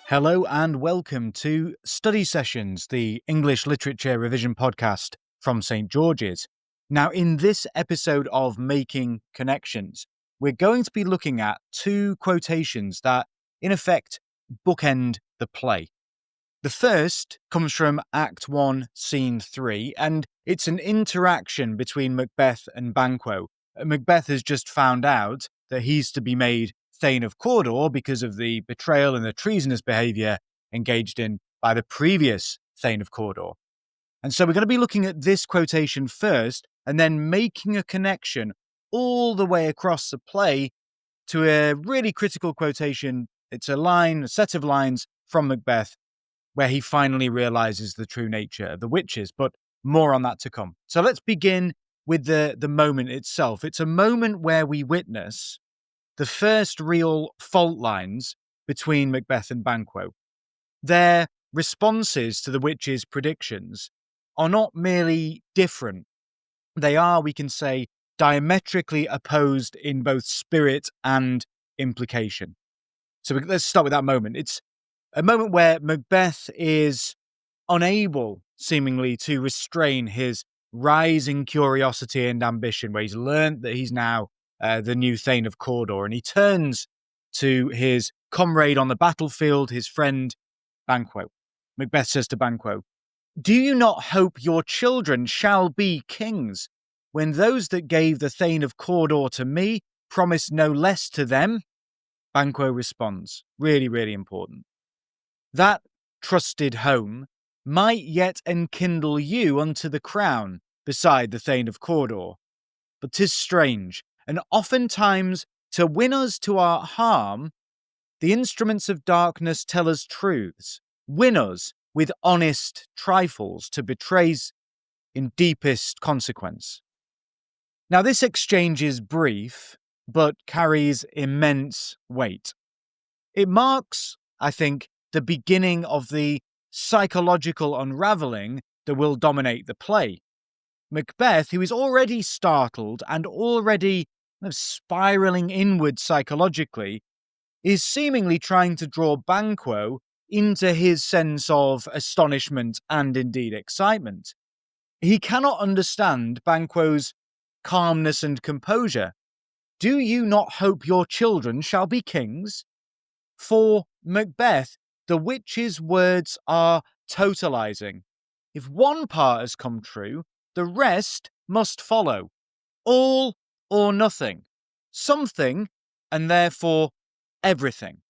Hello and welcome to Study Sessions, the English Literature Revision podcast from St. George's. Now, in this episode of Making Connections, we're going to be looking at two quotations that, in effect, bookend the play. The first comes from Act 1, Scene 3, and it's an interaction between Macbeth and Banquo. Macbeth has just found out that he's to be made Thane of Cawdor because of the betrayal and the treasonous behaviour engaged in by the previous Thane of Cawdor. And so we're going to be looking at this quotation first and then making a connection all the way across the play to a really critical quotation. It's a set of lines from Macbeth where he finally realizes the true nature of the witches, but more on that to come. So let's begin with the moment itself. It's a moment where we witness the first real fault lines between Macbeth and Banquo. Their responses to the witches' predictions are not merely different. They are, we can say, diametrically opposed in both spirit and implication. So let's start with that moment. It's a moment where Macbeth is unable, seemingly, to restrain his rising curiosity and ambition, where he's learned that he's now the new Thane of Cawdor, and he turns to his comrade on the battlefield, his friend Banquo. Macbeth says to Banquo, "Do you not hope your children shall be kings, when those that gave the Thane of Cawdor to me promised no less to them?" Banquo responds, really, really important. "That trusted home might yet enkindle you unto the crown beside the Thane of Cawdor. But 'tis strange, and oftentimes to win us to our harm, the instruments of darkness tell us truths, win us with honest trifles to betrays in deepest consequence." Now, this exchange is brief, but carries immense weight. It marks, I think, the beginning of the psychological unraveling that will dominate the play. Macbeth, who is already startled and already spiraling inward psychologically, is seemingly trying to draw Banquo into his sense of astonishment and indeed excitement. He cannot understand Banquo's calmness and composure. "Do you not hope your children shall be kings?" For Macbeth, the witch's words are totalizing. If one part has come true, the rest must follow. All or nothing. Something, and therefore everything.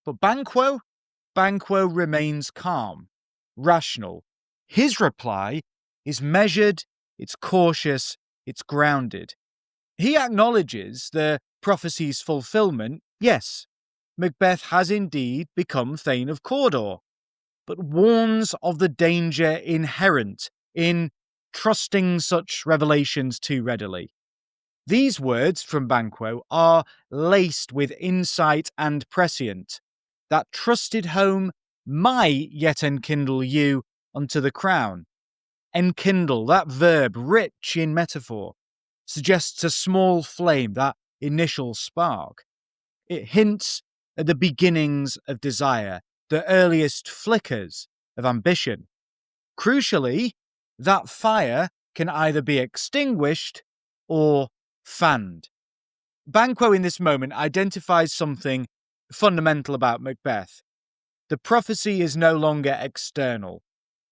But Banquo remains calm, rational. His reply is measured, it's cautious, it's grounded. He acknowledges the prophecy's fulfillment. Yes, Macbeth has indeed become Thane of Cawdor, but warns of the danger inherent in trusting such revelations too readily. These words from Banquo are laced with insight and prescient. That trusted home might yet enkindle you unto the crown. Enkindle, that verb, rich in metaphor, suggests a small flame, that initial spark. It hints at the beginnings of desire, the earliest flickers of ambition. Crucially, that fire can either be extinguished or fanned. Banquo in this moment identifies something fundamental about Macbeth. The prophecy is no longer external.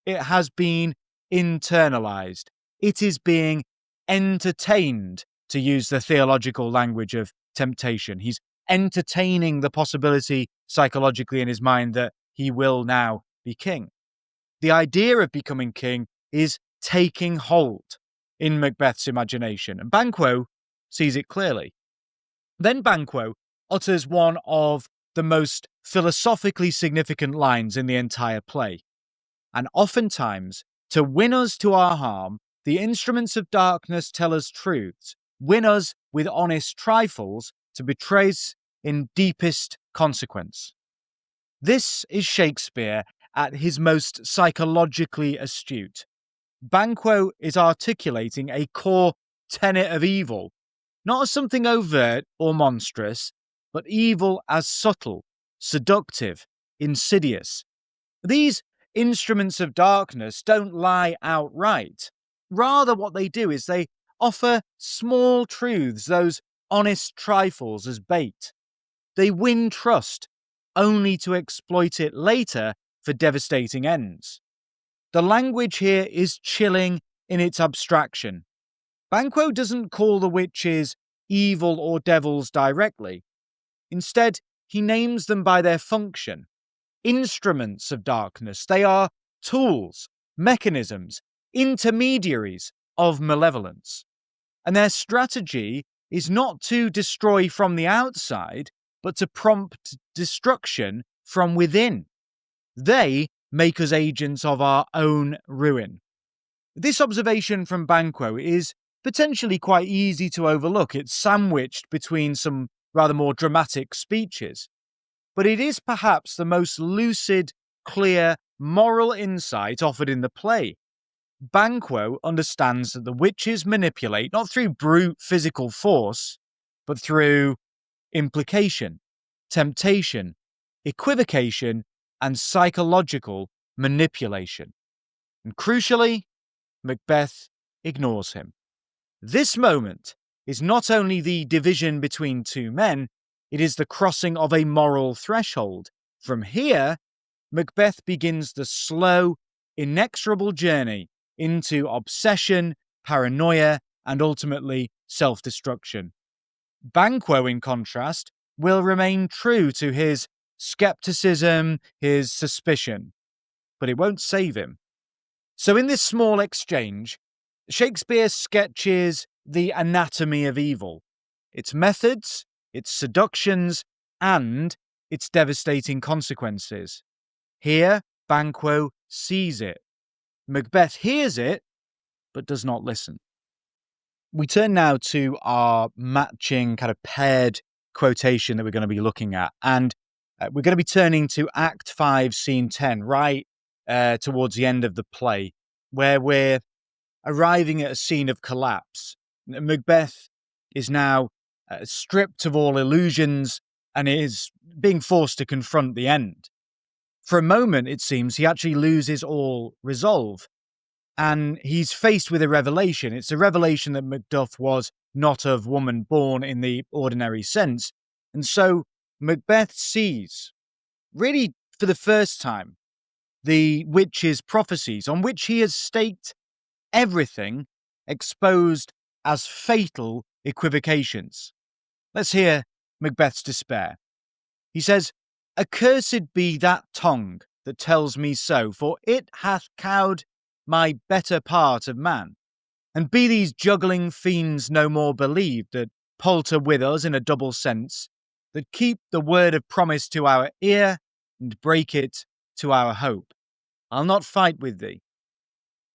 It has been internalized. It is being entertained, to use the theological language of temptation. He's entertaining the possibility psychologically in his mind that he will now be king. The idea of becoming king is taking hold in Macbeth's imagination, and Banquo sees it clearly. Then Banquo utters one of the most philosophically significant lines in the entire play. "And oftentimes, to win us to our harm, the instruments of darkness tell us truths, win us with honest trifles to betray us in deepest consequence." This is Shakespeare at his most psychologically astute. Banquo is articulating a core tenet of evil, not as something overt or monstrous, but evil as subtle, seductive, insidious. These instruments of darkness don't lie outright. Rather, what they do is they offer small truths, those honest trifles, as bait. They win trust, only to exploit it later for devastating ends. The language here is chilling in its abstraction. Banquo doesn't call the witches evil or devils directly. Instead, he names them by their function. Instruments of darkness. They are tools, mechanisms, intermediaries of malevolence. And their strategy is not to destroy from the outside, but to prompt destruction from within. They make us agents of our own ruin. This observation from Banquo is potentially quite easy to overlook. It's sandwiched between some rather more dramatic speeches. But it is perhaps the most lucid, clear, moral insight offered in the play. Banquo understands that the witches manipulate not through brute physical force, but through implication, temptation, equivocation, and psychological manipulation. And crucially, Macbeth ignores him. This moment is not only the division between two men, it is the crossing of a moral threshold. From here, Macbeth begins the slow, inexorable journey into obsession, paranoia, and ultimately self-destruction. Banquo, in contrast, will remain true to his skepticism, his suspicion, but it won't save him. So in this small exchange, Shakespeare sketches the anatomy of evil, its methods, its seductions, and its devastating consequences. Here, Banquo sees it. Macbeth hears it, but does not listen. We turn now to our matching kind of paired quotation that we're going to be looking at. And we're going to be turning to Act 5, Scene 10, right towards the end of the play, where we're arriving at a scene of collapse. Macbeth is now stripped of all illusions and is being forced to confront the end. For a moment, it seems, he actually loses all resolve. And he's faced with a revelation. It's a revelation that Macduff was not of woman born in the ordinary sense. And so Macbeth sees, really for the first time, the witch's prophecies on which he has staked everything exposed as fatal equivocations. Let's hear Macbeth's despair. He says, "Accursed be that tongue that tells me so, for it hath cowed my better part of man. And be these juggling fiends no more believed that palter with us in a double sense, that keep the word of promise to our ear and break it to our hope. I'll not fight with thee."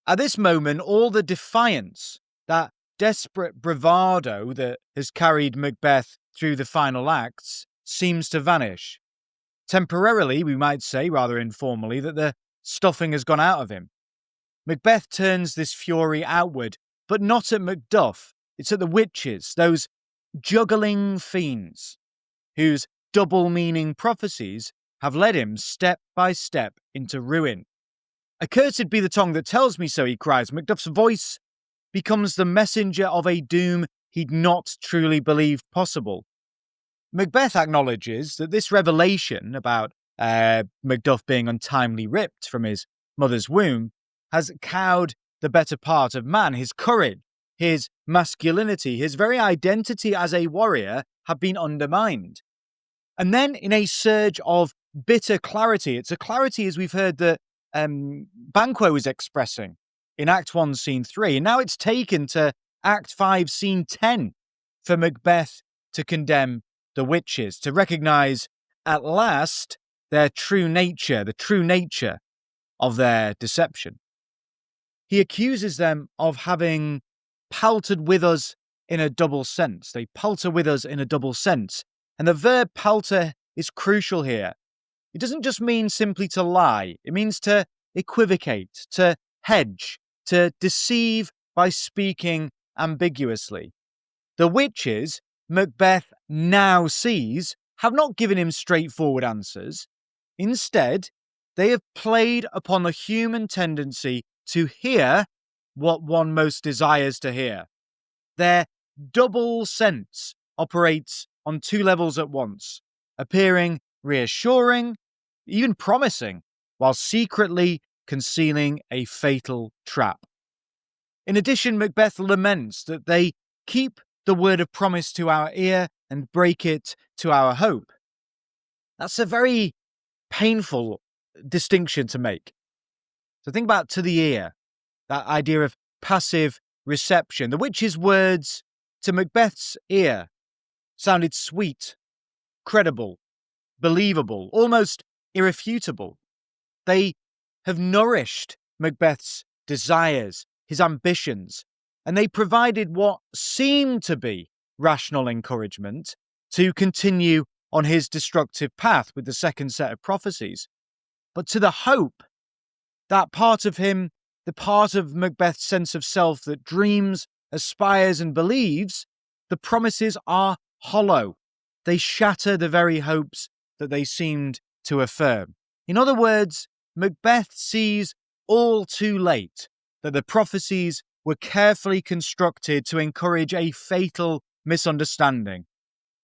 At this moment, all the defiance, that desperate bravado that has carried Macbeth through the final acts, seems to vanish. Temporarily, we might say, rather informally, that the stuffing has gone out of him. Macbeth turns this fury outward, but not at Macduff. It's at the witches, those juggling fiends, whose double-meaning prophecies have led him step by step into ruin. "Accursed be the tongue that tells me so," he cries. Macduff's voice becomes the messenger of a doom he'd not truly believed possible. Macbeth acknowledges that this revelation about Macduff being untimely ripped from his mother's womb has cowed the better part of man. His courage, his masculinity, his very identity as a warrior have been undermined. And then in a surge of bitter clarity, it's a clarity, as we've heard, that Banquo is expressing in Act 1, Scene 3. And now it's taken to Act 5, Scene 10 for Macbeth to condemn the witches, to recognize at last their true nature, the true nature of their deception. He accuses them of having paltered with us in a double sense. They palter with us in a double sense. And the verb palter is crucial here. It doesn't just mean simply to lie. It means to equivocate, to hedge, to deceive by speaking ambiguously. The witches Macbeth now sees have not given him straightforward answers. Instead, they have played upon the human tendency to hear what one most desires to hear. Their double sense operates on two levels at once, appearing reassuring, even promising, while secretly concealing a fatal trap. In addition, Macbeth laments that they keep the word of promise to our ear and break it to our hope. That's a very painful distinction to make. So think about to the ear, that idea of passive reception. The witch's words to Macbeth's ear sounded sweet, credible, believable, almost irrefutable. They have nourished Macbeth's desires, his ambitions, and they provided what seemed to be rational encouragement to continue on his destructive path with the second set of prophecies. But to the hope, that part of him, the part of Macbeth's sense of self that dreams, aspires, and believes, the promises are hollow. They shatter the very hopes that they seemed to affirm. In other words, Macbeth sees all too late that the prophecies were carefully constructed to encourage a fatal misunderstanding.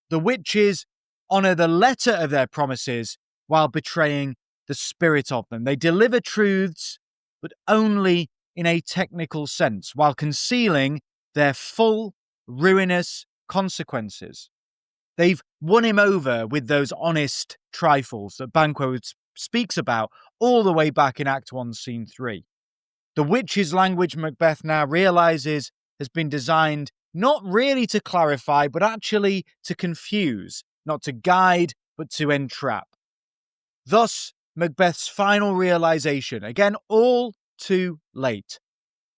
The witches honour the letter of their promises while betraying the spirit of them. They deliver truths, but only in a technical sense, while concealing their full, ruinous consequences. They've won him over with those honest trifles that Banquo speaks about all the way back in Act 1, Scene 3. The witch's language, Macbeth now realises, has been designed not really to clarify, but actually to confuse, not to guide, but to entrap. Thus, Macbeth's final realization, again all too late,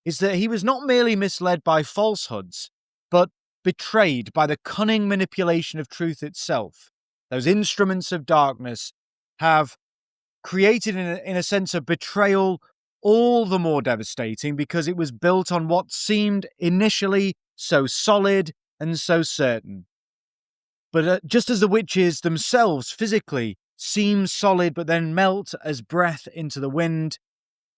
is that he was not merely misled by falsehoods, but betrayed by the cunning manipulation of truth itself. Those instruments of darkness have created, in a sense, a betrayal all the more devastating because it was built on what seemed initially so solid and so certain. But just as the witches themselves physically seem solid but then melt as breath into the wind,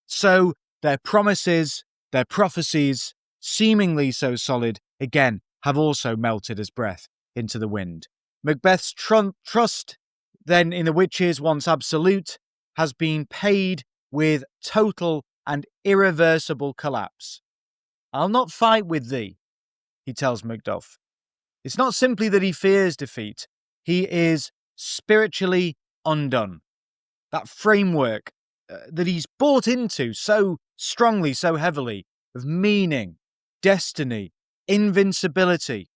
so their promises, their prophecies, seemingly so solid, again, have also melted as breath into the wind. Macbeth's trust, then, in the witches, once absolute, has been paid with total and irreversible collapse. "I'll not fight with thee," he tells Macduff. It's not simply that he fears defeat, he is spiritually undone. That framework that he's bought into so strongly, so heavily, of meaning, destiny, invincibility,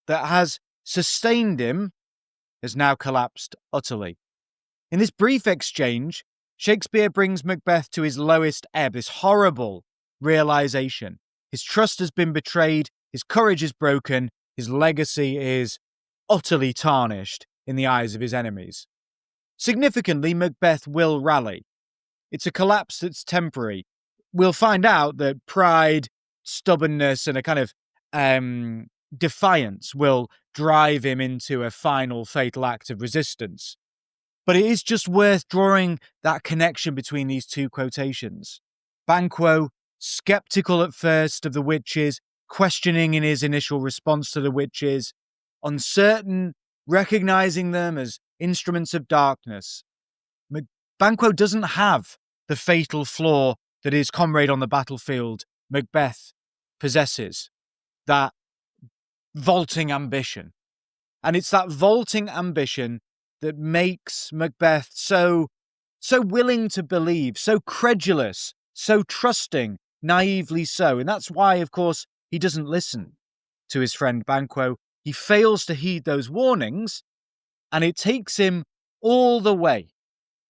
that has sustained him, has now collapsed utterly. In this brief exchange, Shakespeare brings Macbeth to his lowest ebb, this horrible realization. His trust has been betrayed, his courage is broken, his legacy is utterly tarnished in the eyes of his enemies. Significantly, Macbeth will rally. It's a collapse that's temporary. We'll find out that pride, stubbornness, and a kind of defiance will drive him into a final fatal act of resistance. But it is just worth drawing that connection between these two quotations. Banquo, skeptical at first of the witches, questioning in his initial response to the witches, uncertain, recognizing them as instruments of darkness. Banquo doesn't have the fatal flaw that his comrade on the battlefield, Macbeth, possesses, that vaulting ambition. And it's that vaulting ambition that makes Macbeth so willing to believe, so credulous, so trusting, naively so. And that's why, of course, he doesn't listen to his friend Banquo. He fails to heed those warnings, and it takes him all the way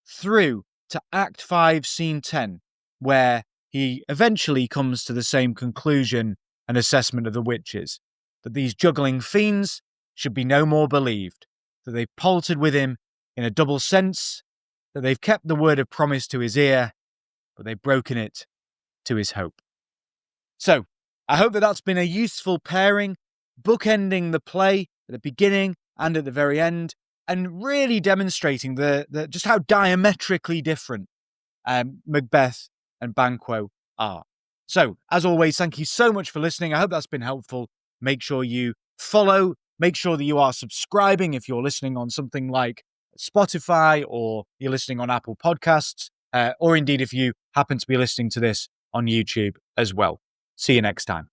through to Act 5, Scene 10, where he eventually comes to the same conclusion and assessment of the witches, that these juggling fiends should be no more believed, that they've paltered with him in a double sense, that they've kept the word of promise to his ear, but they've broken it to his hope. So, I hope that that's been a useful pairing, bookending the play at the beginning and at the very end, and really demonstrating the just how diametrically different Macbeth and Banquo are. So, as always, thank you so much for listening. I hope that's been helpful. Make sure you follow, make sure that you are subscribing if you're listening on something like Spotify or you're listening on Apple Podcasts, or indeed if you happen to be listening to this on YouTube as well. See you next time.